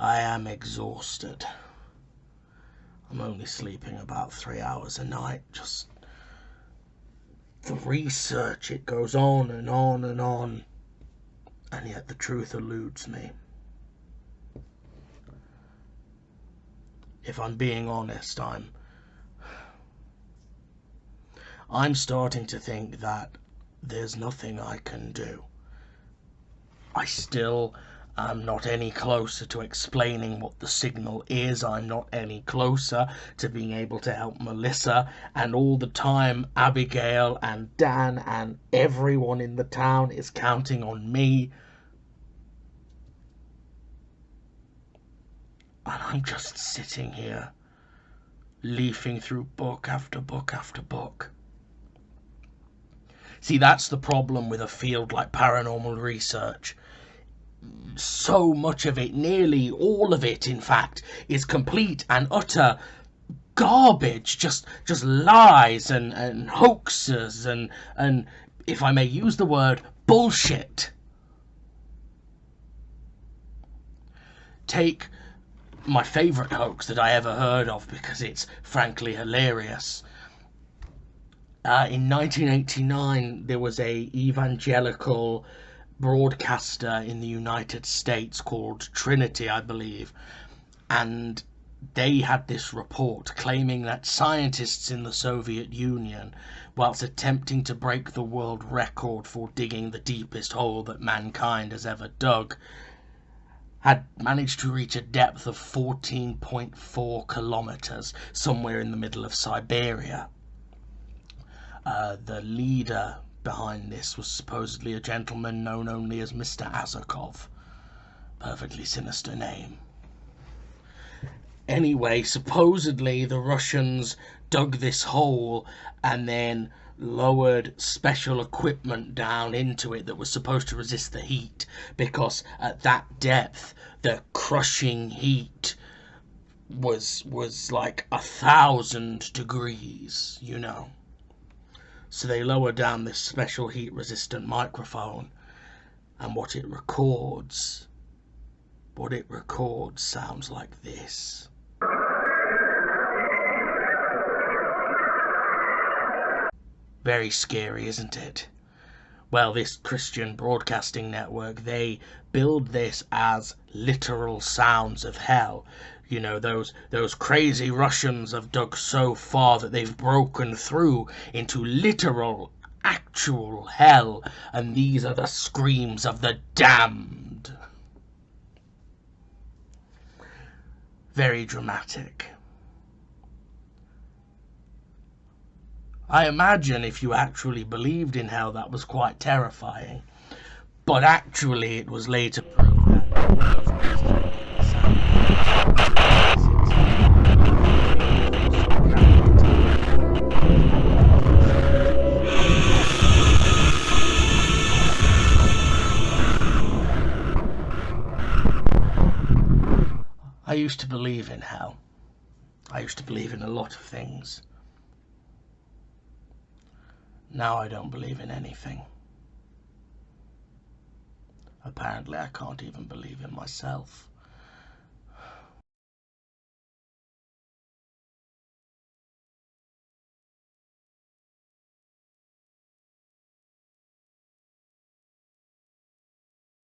I am exhausted. I'm only sleeping about 3 hours a night. Just the research, it goes on and on and on, and yet the truth eludes me. If I'm being honest, I'm starting to think that there's nothing I can do. I still am not any closer to explaining what the signal is. I'm not any closer to being able to help Melissa, and all the time Abigail and Dan and everyone in the town is counting on me. And I'm just sitting here, leafing through book after book after book. See, that's the problem with a field like paranormal research. So much of it, nearly all of it, in fact, is complete and utter garbage. Just lies and hoaxes and, if I may use the word, bullshit. Take my favourite hoax that I ever heard of, because it's frankly hilarious. In 1989, there was a evangelical broadcaster in the United States called Trinity, I believe, and they had this report claiming that scientists in the Soviet Union, whilst attempting to break the world record for digging the deepest hole that mankind has ever dug, had managed to reach a depth of 14.4 kilometers, somewhere in the middle of Siberia. The leader behind this was supposedly a gentleman known only as Mr. Azarkov. Perfectly sinister name. Anyway, supposedly the Russians dug this hole and then lowered special equipment down into it that was supposed to resist the heat, because at that depth the crushing heat was like 1,000 degrees, you know. So they lower down this special heat resistant microphone, and what it records sounds like this. Very scary, isn't it? Well, this Christian broadcasting network, they build this as literal sounds of hell. You know, those crazy Russians have dug so far that they've broken through into literal, actual hell, and these are the screams of the damned. Very dramatic. I imagine if you actually believed in hell, that was quite terrifying. But actually, it was later proved that all I used to believe in hell. I used to believe in a lot of things. Now I don't believe in anything. Apparently I can't even believe in myself.